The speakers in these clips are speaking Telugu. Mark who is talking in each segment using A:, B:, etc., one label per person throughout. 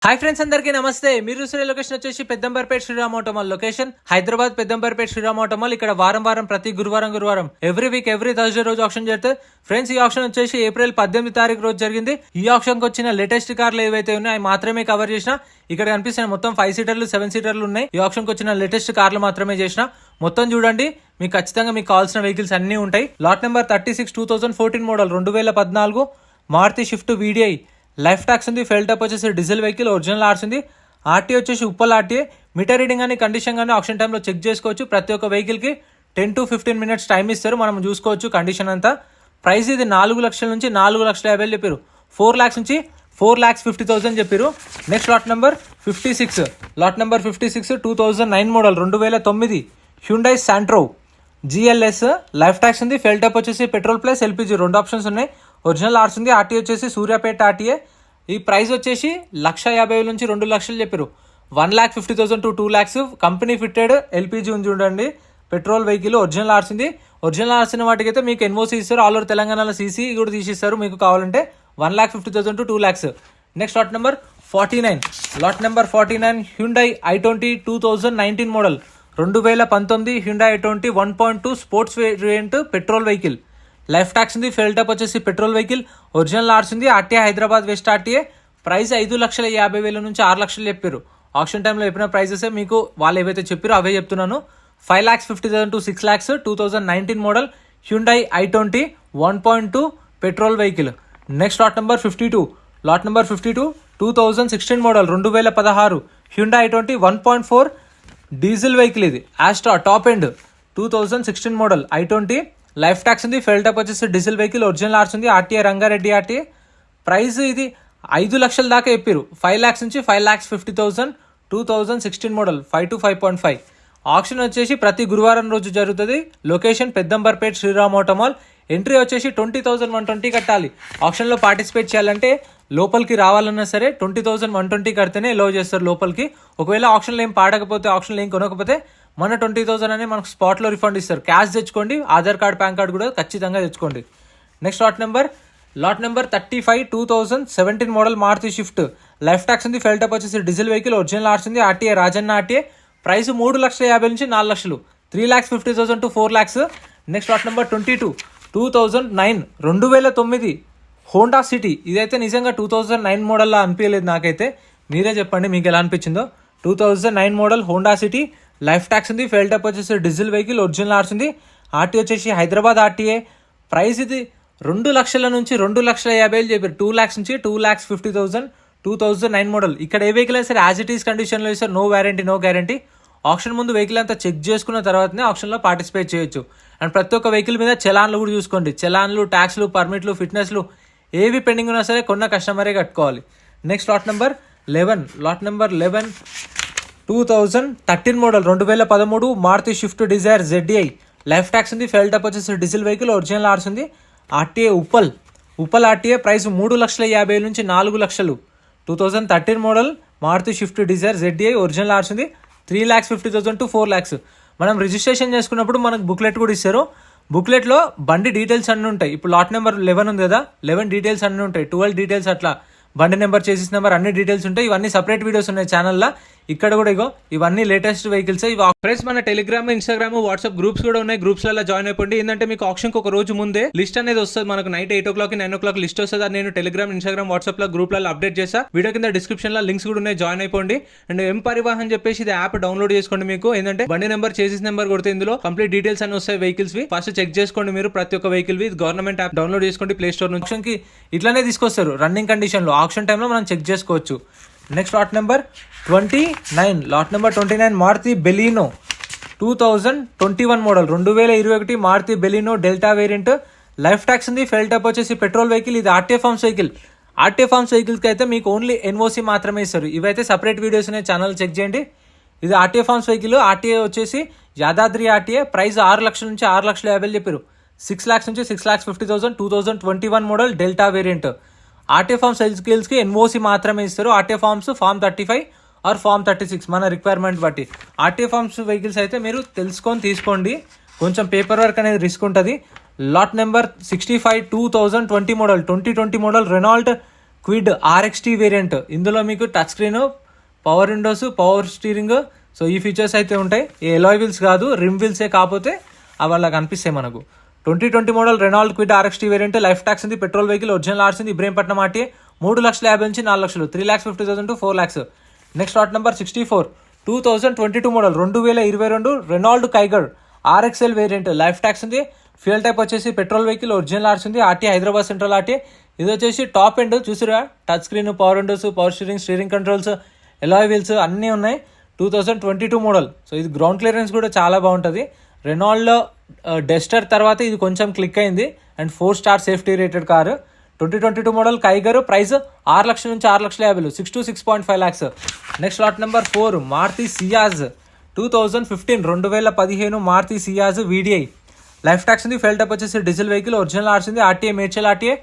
A: హాయ్ ఫ్రెండ్స్, అందరికీ నమస్తే. మీరు చూసే లొకేషన్ వచ్చేసి పెద్దంబర్పేట శ్రీరామ్ ఆటోమాల్ లొకేషన్ హైదరాబాద్. పెద్దంబర్పేట శ్రీరామ్ ఆటోమాల్ ఇక్కడ వారం ప్రతి గురువారం ఎవ్రీ వీక్ ఎవ్రీ థర్స్డే రోజు ఆప్షన్ జరుగుతుంది ఫ్రెండ్స్. ఈ ఆప్షన్ వచ్చేసి ఏప్రిల్ 18 తారీఖు రోజు జరిగింది. ఈ ఆప్షన్ కి వచ్చిన లేటెస్ట్ కార్లు ఏవైతే ఉన్నాయో అవి మాత్రమే కవర్ చేసిన. ఇక్కడ కనిపిస్తున్న మొత్తం 5 సీటర్లు 7 సీటర్లు ఉన్నాయి. ఈ ఆప్షన్ కి వచ్చిన లేటెస్ట్ కార్లు మాత్రమే చేసిన. మొత్తం చూడండి, మీకు ఖచ్చితంగా మీకు కావాల్సిన వెహికల్స్ అన్ని ఉంటాయి. Lot number 36 2014 model 2014 Maruti Swift VDI life tax ఉంది. ఫెల్ టప్ వచ్చేసి డీజిల్ వెహికల్, ఒరిజినల్ ఆర్స్ ఉంది. ఆర్టీ వచ్చేసి ఉప్పల్ ఆర్టీఏ. మీటర్ రీడింగ్ కానీ కండిషన్ కానీ ఆప్షన్ టైంలో చెక్ చేసుకోవచ్చు. ప్రతి ఒక్క వెహికల్కి 10 to 15 minutes టైం ఇస్తారు, మనం చూసుకోవచ్చు కండిషన్ అంతా. ప్రైస్ ఇది 4 లక్షల నుంచి 4,50,000 చెప్పారు. 4 lakhs నుంచి 4,50,000 చెప్పారు. Next lot number 56 2009 model 2009 Hyundai Santro GLS life tax ఉంది. ఫెల్ టప్ వచ్చేసి పెట్రోల్ ప్లస్ LPG రెండు ఆప్షన్స్ ఉన్నాయి. ఒరిజినల్ ఆర్స్ ఉంది. ఆర్టీ వచ్చేసి సూర్యాపేట ఆర్టీఏ. ఈ ప్రైస్ వచ్చేసి 1,50,000 నుంచి 2 లక్షలు చెప్పారు. 1,50,000 to 2 lakhs. Company fitted LPG ఉంది చూడండి. పెట్రోల్ వెహికల్, ఒరిజినల్ ఆర్స్ ఉంది. ఒరిజినల్ ఆర్స్ వాటికి అయితే మీకు NOC ఇస్తారు. ఆల్ ఓవర్ తెలంగాణలో CC కూడా తీసిస్తారు మీకు కావాలంటే. 1,50,000 to 2 lakhs. Next lot number 49 Hyundai i20 2019 model 2019 Hyundai i20 1.2 sports variant petrol vehicle. Life tax ఉంది. ఫెల్ టప్ వచ్చేసి పెట్రోల్ వెహికల్, ఒరిజినల్ ఆర్స్ ఉంది. RTA Hyderabad west RTA. Price 5,50,000 నుంచి 6 లక్షలు చెప్పారు. ఆప్షన్ టైంలో చెప్పిన ప్రైజెస్ మీకు వాళ్ళు ఏవైతే చెప్పారో అవే చెప్తున్నాను. 5,50,000 to 6 lakhs 2019 model Hyundai i20 1.2 petrol vehicle. Next lot number 52 2016 model 2016 Hyundai i20 1.4 diesel vehicle. ఇది Asta top end 2016 model i20 life tax ఉంది. ఫెల్ టప్ వచ్చేసి డీజిల్ వెహికల్, ఒరిజినల్ ఆర్స్ ఉంది. RTA Rangareddy RTA. ప్రైస్ ఇది 5 లక్షల దాకా చెప్పారు. 5 lakhs నుంచి 5,50,000 2016 మోడల్ 5 to 5.5. ఆప్షన్ వచ్చేసి ప్రతి గురువారం రోజు జరుగుతుంది. లొకేషన్ పెద్దంబర్పేట శ్రీరామ్ ఆటోమాల్. ఎంట్రీ వచ్చేసి 20,120 కట్టాలి. ఆప్షన్లో పార్టిసిపేట్ చేయాలంటే లోపలికి రావాలన్నా సరే 20,120 కడితేనే ఎలో చేస్తారు లోపలికి. ఒకవేళ ఆప్షన్లో ఏం పాడకపోతే, ఆప్షన్లో ఏం కొనకపోతే మన 20,000 అనే మనకు స్పాట్లో రిఫండ్ ఇస్తారు. క్యాష్ తెచ్చుకోండి, ఆధార్ కార్డ్ పాన్ కార్డ్ కూడా ఖచ్చితంగా తెచ్చుకోండి. Next lot number 35 2017 model Maruti Swift life tax ఉంది. ఫెల్ టప్ వచ్చేసి డీజిల్ వెహికల్, ఒరిజినల్ ఆర్స్ ఉంది. RTA Rajanna RTA. ప్రైస్ 3,50,000 నుంచి 4 లక్షలు 3,50,000 to 4 lakhs. Next lot number 22 2009 2009 Honda city. ఇదైతే నిజంగా 2009 మోడల్లా అనిపించలేదు నాకైతే. మీరే చెప్పండి మీకు ఎలా అనిపించిందో. 2009 model Honda city life tax ఉంది. ఫెల్ టప్ వచ్చేసి డీజిల్ వెహికల్, ఒరిజినల్ ఆర్స్ ఉంది. ఆర్టీ వచ్చేసి హైదరాబాద్ ఆర్టీఏ. ప్రైస్ ఇది 2 లక్షల నుంచి 2,50,000 చెప్పారు. 2 lakhs నుంచి 2,50,000 2009 మోడల్. ఇక్కడ ఏ వెహికల్ అయినా సరే యాజ్ ఇట్ ఈస్ కండిషన్లో ఇస్తారు. No warranty, no guarantee. Auction ముందు వెహికల్ అంతా చెక్ చేసుకున్న తర్వాతనే ఆప్షన్లో పార్టిసిపేట్ చేయొచ్చు. అండ్ ప్రతి ఒక్క వెహికల్ మీద చలాన్లు కూడా చూసుకోండి. చలాన్లు, ట్యాక్స్లు, పర్మిట్లు, ఫిట్నెస్లు ఏవి పెండింగ్ ఉన్నా సరే కొన్న కస్టమరే కట్టుకోవాలి. Next lot number 11 2013 model 2013 Maruti Swift Dzire ZDI life tax ఉంది. ఫెల్ టప్ వచ్చేసి డీజిల్ వెహికల్, ఒరిజినల్ ఆర్స్ ఉంది. RTA Uppal RTA. ప్రైస్ 3,50,000 నుంచి 4 లక్షలు 2013 model Maruti Swift Dzire ZDI original ఆర్స్ ఉంది. 3,50,000 to 4 lakhs. మనం రిజిస్ట్రేషన్ చేసుకున్నప్పుడు మనకు బుక్లెట్ కూడా ఇస్తారు. బుక్లెట్లో బండి డీటెయిల్స్ అన్నీ ఉంటాయి. ఇప్పుడు లాట్ నెంబర్ 11 ఉంది కదా, 11 డీటెయిల్స్ అన్నీ ఉంటాయి. 12 డీటెయిల్స్ అట్లా బండి నెంబర్, చేసిన నెంబర్ అన్ని డీటెయిల్స్ ఉంటాయి. ఇవన్నీ సపరేట్ వీడియోస్ ఉన్నాయి ఛానల్లో. ఇక్కడ కూడా ఇగో ఇవన్నీ లేటెస్ట్ వెహికల్స్. ఇవి ఫ్రెండ్స్ మన టెలిగ్రామ్, ఇన్స్టాగ్రామ్, వాట్సాప్ గ్రూప్స్ కూడా ఉన్నాయి. గ్రూప్స్లలో జాయిన్ అయిపోండి. ఏంటంటే మీకు ఆప్షన్కి ఒక రోజు ముందే లిస్ట్ అనేది వస్తుంది. మనకు నైట్ 8 o'clock 9 o'clock లిస్ట్ వస్తుంది. అది నేను టెలిగ్రామ్, ఇన్స్టాగ్రామ్, వాట్సాప్ లో గ్రూప్లలో అప్డేట్ చేస్తా. వీడియో కింద డిస్క్రిప్షన్ లో లింక్స్ కూడా ఉన్నాయి, జాయిన్ అయిపోండి. అండ్ ఎం పరివాహన్ చెప్పేసి ఇది యాప్ డౌన్లోడ్ చేసుకోండి. మీకు ఏంటంటే బండి నెంబర్, చేసిన నెంబర్ కొడితే ఇందులో కంప్లీట్ డీటెయిల్స్ అన్ని వస్తాయి వెహికల్స్ వి. ఫస్ట్ చెక్ చేసుకోండి మీరు ప్రతి ఒక్క వెహికల్ వి. గవర్నమెంట్ యాప్ డౌన్లోడ్ చేసుకోండి ప్లే స్టోర్ నుంచి. ఆప్షన్ కి ఇట్లానే తీసుకొస్తారు రన్నింగ్ కండిషన్ లో. ఆప్షన్ టైంలో మనం చెక్ చేసుకోవచ్చు. Next lot number 29 Maruti Baleno 2021 model 2021 Maruti Baleno Delta variant. Life tax ఉంది. ఫెల్ టప్ వచ్చేసి పెట్రోల్ వెహికల్. ఇది RTA forms vehicle. RTA forms వెహికల్కి అయితే మీకు ఓన్లీ NOC మాత్రమే ఇస్తారు. ఇవైతే సపరేట్ వీడియోస్ ఉన్నాయి, ఛానల్ చెక్ చేయండి. ఇది ఆర్టీఏ ఫార్మ్స్ వెహికల్. ఆర్టీఏ వచ్చేసి యాదాద్రి ఆర్టీఏ. ప్రైస్ 6 లక్షల నుంచి 6,50,000 చెప్పారు. 6 lakhs నుంచి 6,50,000 2021 model Delta variant. RTA forms వెహికల్స్కి NOC మాత్రమే ఇస్తారు. RTA forms form 35 or form 36 మన రిక్వైర్మెంట్ బట్టి. ఆర్టీఏ ఫార్మ్స్ వెహికల్స్ అయితే మీరు తెలుసుకొని తీసుకోండి. కొంచెం పేపర్ వర్క్ అనేది రిస్క్ ఉంటుంది. Lot number 65 2020 model 2020 model Renault Kwid RXT variant. ఇందులో మీకు touch screen, power windows, power steering, so ఈ ఫీచర్స్ అయితే ఉంటాయి. ఈ ఎలాయ్ వీల్స్ కాదు, రిమ్ వీల్సే, కాకపోతే అవి అలా కనిపిస్తాయి మనకు. 2020 model Renault Kwid RXT variant. Life tax ఉంది, పెట్రోల్ వెహికల్, ఒరిజినల్ ఆర్స్ ఉంది, ఇబ్రహీంపట్నం RTA. 3,50,000 నుంచి 4,00,000, 3,50,000 to 4,00,000. Next lot number 64 2022 model 2022 Renault Kiger RXL variant. Life tax ఉంది, ఫ్యూయల్ టైప్ వచ్చేసి పెట్రోల్ వెహికల్, ఒరిజినల్ ఆర్స్ ఉంది, RTA హైదరాబాద్ సెంట్రల్ RTA. ఇది వచ్చేసి టాప్ ఎండ్ చూసిరా, touch screen, power windows, power steering, steering controls, alloy wheels అన్నీ ఉన్నాయి. 2022 మోడల్. సో ఇది గ్రౌండ్ క్లియరెన్స్ కూడా చాలా బాగుంటుంది. రెనాల్డ్ డస్టర్ తర్వాత ఇది కొంచెం క్లిక్ అయింది and 4 star safety rated car. 2022 model Kiger. Price 6,00,000 నుంచి 6,50,000, 6 to 6.5 lakhs. Next lot number 4 Maruti Ciaz 2015 Maruti Ciaz VDI. Life tax ఉంది, ఫెల్ టైప్ వచ్చేసి డీజిల్ వెహికల్, ఒరిజినల్ ఆర్స్ ఉంది, RTA మేడ్చల్ RTA.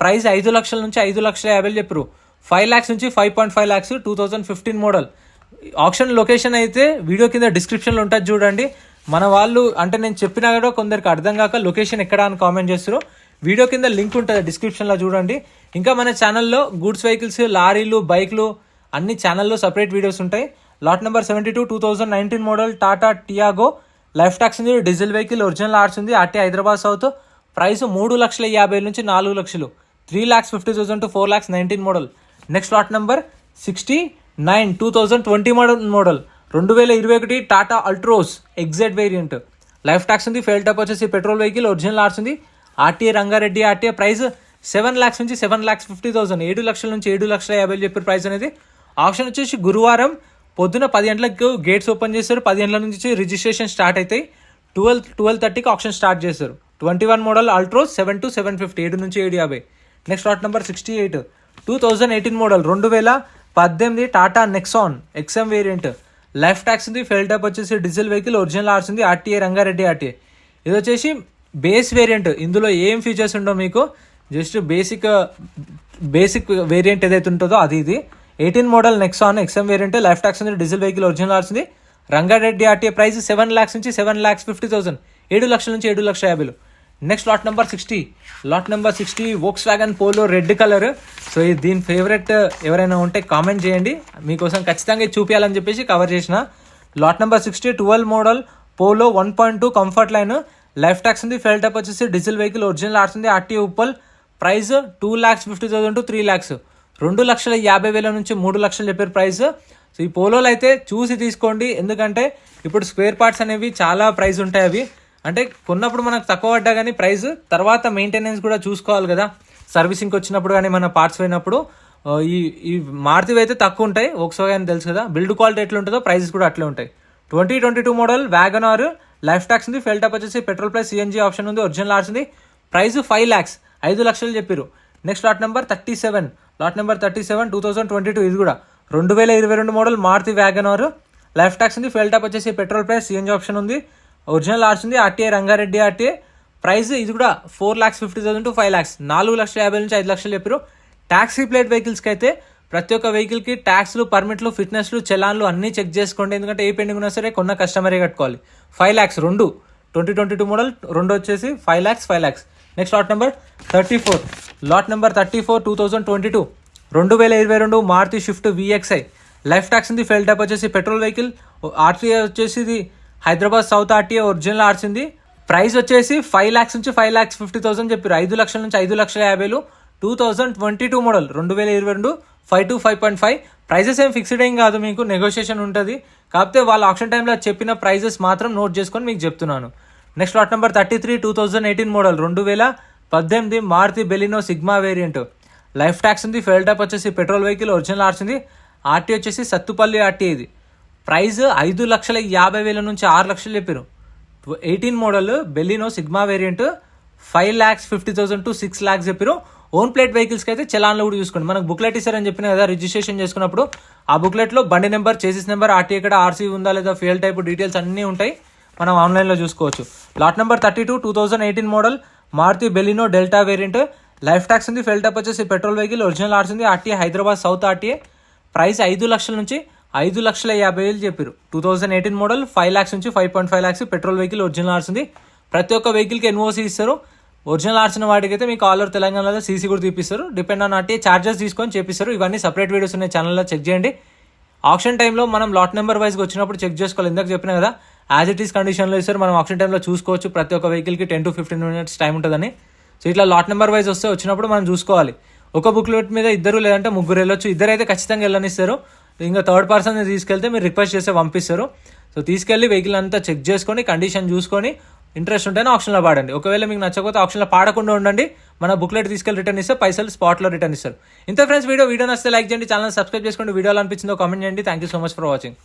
A: ప్రైస్ 5,00,000 నుంచి 5,50,000 చెప్పారు. 5 lakhs నుంచి 5.5 lakhs. 2015 మోడల్. ఆప్షన్ లొకేషన్ అయితే వీడియో కింద డిస్క్రిప్షన్లో ఉంటుంది చూడండి. మన వాళ్ళు అంటే నేను చెప్పినా కూడా కొందరికి అర్థం కాక లొకేషన్ ఎక్కడ అని కామెంట్ చేస్తారు. వీడియో కింద లింక్ ఉంటుంది డిస్క్రిప్షన్లో చూడండి. ఇంకా మన ఛానల్లో గూడ్స్ వెహికల్స్, లారీలు, బైక్లు అన్ని ఛానల్లో సపరేట్ వీడియోస్ ఉంటాయి. Lot number 72 2019 model Tata Tiago. Life tax ఉంది, డీజిల్ వెహికల్, ఒరిజినల్ ఆర్స్ ఉంది, RTA హైదరాబాద్ సౌత్. ప్రైస్ 3,50,000 నుంచి 4,00,000, 3,50,000 to 4,19 model. Next lot number 69 2020 model 2021 Tata Altroz XZ variant. Life tax ఉంది, ఫెయిల్ టైప్ వచ్చేసి పెట్రోల్ వెహికల్, ఒరిజినల్ ఆర్స్ ఉంది, RTA Rangareddy RTA. Price 7 lakhs నుంచి 7,50,000, 7,00,000 నుంచి 7,50,000 చెప్పారు ప్రైస్ అనేది. ఆప్షన్ వచ్చేసి గురువారం పొద్దున 10 గంటలకు గేట్స్ ఓపెన్ చేస్తారు. 10 గంటల నుంచి రిజిస్ట్రేషన్ స్టార్ట్ అవుతాయి. 12:30కి ఆప్షన్ స్టార్ట్ చేస్తారు. 21 మోడల్ అల్ట్రోస్ 7 to 750, 7 నుంచి 750. Next lot number 68 2018 model 2018 Tata Nexon XM variant. Life tax ఉంది, ఫెయిల్ టైప్ వచ్చేసి డీజిల్ వెహికల్, ఒరిజినల్ ఆర్స్ ఉంది, RTA రంగారెడ్డి RTA. ఇది వచ్చేసి బేస్ వేరియంట్. ఇందులో ఏం ఫీచర్స్ ఉండవు మీకు, జస్ట్ బేసిక్ వేరియంట్ ఏదైతే ఉంటుందో అది ఇది. 18 model Nexon XM variant. Life tax ఉంది, డీజిల్ వెహికల్, ఒరిజినల్ ఆర్స్ ఉంది, రంగారెడ్డి RTA. ప్రైస్ 7 lakhs నుంచి 7,50,000, 7,00,000 నుంచి 7,50,000. Next lot number 60 Volkswagen Polo red colour. So ఇది దీని ఫేవరెట్ ఎవరైనా ఉంటే కామెంట్ చేయండి, మీకోసం ఖచ్చితంగా చూపించాలని చెప్పేసి కవర్ చేసిన. Lot number 60 12 model Polo 1.2 comfort line. Life tax ఉంది, ఫెయిల్ టైప్ వచ్చేసి డీజిల్ వెహికల్, ఒరిజినల్ ఆర్స్ ఉంది, RTA Uppal. Price 2,50,000 to 3 lakhs, 2,50,000 నుంచి 3,00,000 చెప్పారు ప్రైస్. సో ఈ పోలోలు అయితే చూసి తీసుకోండి, ఎందుకంటే ఇప్పుడు స్క్వేర్ పార్ట్స్ అనేవి చాలా ప్రైస్ ఉంటాయి. అవి అంటే కొన్నప్పుడు మనకు తక్కువ పడ్డా కానీ ప్రైస్ తర్వాత మెయింటెనెన్స్ కూడా చూసుకోవాలి కదా, సర్వీసింగ్కి వచ్చినప్పుడు కానీ మన పార్ట్స్ పోయినప్పుడు. ఈ మారుతివి అయితే తక్కువ ఉంటాయి, వోక్స్వాగన్ తెలుసు కదా, బిల్డ్ క్వాలిటీ ఎట్లా ఉంటుందో ప్రైసెస్ కూడా అట్లే ఉంటాయి. 2022 model Wagon R. Life tax ఉంది, ఫెల్ టాప్ వచ్చేసి పెట్రోల్ ప్లస్ CNG ఆప్షన్ ఉంది, ఒరిజినల్ ఆర్స్ ఉంది. ప్రైస్ 5 lakhs, 5,00,000 చెప్పారు. Next lot number 37 2022. ఇది కూడా 2022 model Maruti Wagon R. Life tax ఉంది, ఫెల్ టాప్ వచ్చేసి పెట్రోల్ ప్లస్ CNG ఆప్షన్ ఉంది, ఒరిజినల్ ఆర్స్ ఉంది, RTA రంగారెడ్డి RTA. ప్రైస్ ఇది కూడా 4,50,000 to 5 lakhs, 4,50,000 నుంచి 5,00,000 చెప్పారు. ట్యాక్సీ ప్లేట్ వెహికల్స్కి అయితే ప్రతి ఒక్క వెహికల్కి ట్యాక్స్లు, పర్మిట్లు, ఫిట్నెస్లు, చలాన్లు అన్నీ చెక్ చేసుకోండి, ఎందుకంటే ఏ పెండింగ్ ఉన్నా సరే కొన్న కస్టమరే కట్టుకోవాలి. 5 lakhs 2022 మోడల్ వచ్చేసి 5 lakhs. Next lot number 34 2022 2022 Maruti Swift VXI. Life tax ఉంది, ఫెల్ టైప్ వచ్చేసి పెట్రోల్ వెహికల్, RTA వచ్చేసి ఇది హైదరాబాద్ సౌత్ RTA, ఒరిజినల్ ఆర్స్ ఉంది. ప్రైస్ వచ్చేసి 5 lakhs నుంచి 5,50,000 చెప్పారు, 5,00,000 నుంచి 5,50,000. 2022 మోడల్ 2022 5 to 5.5. ప్రైజెస్ ఏం ఫిక్స్డ్ ఏం కాదు, మీకు నెగోషియేషన్ ఉంటుంది, కాకపోతే వాళ్ళ ఆప్షన్ టైంలో చెప్పిన ప్రైజెస్ మాత్రం నోట్ చేసుకొని మీకు చెప్తున్నాను. Next lot number 33 2018 model 2018 Maruti Baleno Sigma variant. Life tax ఉంది, ఫెయిల్ టైప్ వచ్చేసి పెట్రోల్ వెహికల్, ఒరిజినల్ ఆర్స్ ఉంది, RTA వచ్చేసి సత్తుపల్లి RTA. ఇది ప్రైస్ 5,50,000 నుంచి 6,00,000 చెప్పారు. 18 model Baleno Sigma variant 5,50,000 to 6 lakhs చెప్పారు. ఓన్ ప్లేట్ వెహికల్స్కి అయితే చలాన్లో కూడా చూసుకోండి. మనకు బుక్లెట్ ఇస్తారని చెప్పిన కదా రిజిస్ట్రేషన్ చేసుకున్నప్పుడు, ఆ బుక్లెట్లో బండి నెంబర్, చేసిస్ నెంబర్, RTA ఎక్కడ, RC ఉందా లేదా, ఫ్యూయల్ టైప్ డీటెయిల్స్ అన్నీ ఉంటాయి, మనం ఆన్లైన్లో చూసుకోవచ్చు. Lot number 32 2018 model Maruti Baleno Delta variant. Life tax ఉంది, ఫెల్ టాప్ వచ్చేసి పెట్రోల్ వెహికల్, ఒరిజినల్ ఆర్స్ ఉంది, RTA Hyderabad south RTA. Price 5,00,000 నుంచి 5,50,000 చెప్పారు. 2018 మోడల్ 5 lakhs నుంచి 5.5 lakhs. పెట్రోల్ వెహికల్, ఒరిజినల్ ఆర్స్ ఉంది. ప్రతి ఒక్క వెహికల్కి NOC ఇస్తారు. ఒరిజినల్ ఆర్ట్స్ ఉన్న వాటికి అయితే మీకు ఆల్ ఓవర్ తెలంగాణలో సీసీ కూడా తీపిస్తారు. డిపెండ్ ఆన్ ఆర్టీ చార్జెస్ తీసుకొని చేపిస్తారు. ఇవన్నీ సపరేట్ వీడియోస్ ఉన్నాయి ఛానల్లో, చెక్ చేయండి. ఆప్షన్ టైంలో మనం లాట్ నెంబర్ వైజ్గా వచ్చినప్పుడు చెక్ చేసుకోవాలి. ఇందాక చెప్పిన కదా, యాజ్ ఇట్ ఈస్ కండిషన్లో ఇస్తారు. మనం ఆప్షన్ టైంలో చూసుకోవచ్చు. ప్రతి ఒక్క వెహికల్కి 10 to 15 minutes టైం ఉంటుందని. సో ఇట్లా లాట్ నెంబర్ వైజ్ వస్తే వచ్చినప్పుడు మనం చూసుకోవాలి. ఒక బుక్లెట్ మీద 2 లేదంటే 3 వెళ్ళొచ్చు. 2 అయితే ఖచ్చితంగా వెళ్ళనిస్తారు. ఇంకా థర్డ్ పర్సన్ తీసుకెళ్తే మీరు రిక్వెస్ట్ చేస్తే పంపిస్తారు. సో తీసుకెళ్ళి వెహికల్ అంతా చెక్ చేసుకొని కండిషన్ చూసుకొని ఇంట్రెస్ట్ ఉంటేనే ఆప్షన్లో పాడండి. ఒకవేళ మీకు నచ్చకపోతే ఆప్షన్లో పాడకుండా ఉండండి. మన బుక్లెట్ తీసుకెళ్ళి రిటర్న్ ఇస్తే పైసలు స్పాట్లో రిటర్న్ ఇస్తారు. ఇంత ఫ్రెండ్స్, వీడియో నచ్చితే లైక్ చేయండి, ఛానల్ సబ్స్క్రైబ్ చేసుకోండి. వీడియోలో అనిపించిందో కామెంట్ చేయండి. Thank you so much for watching.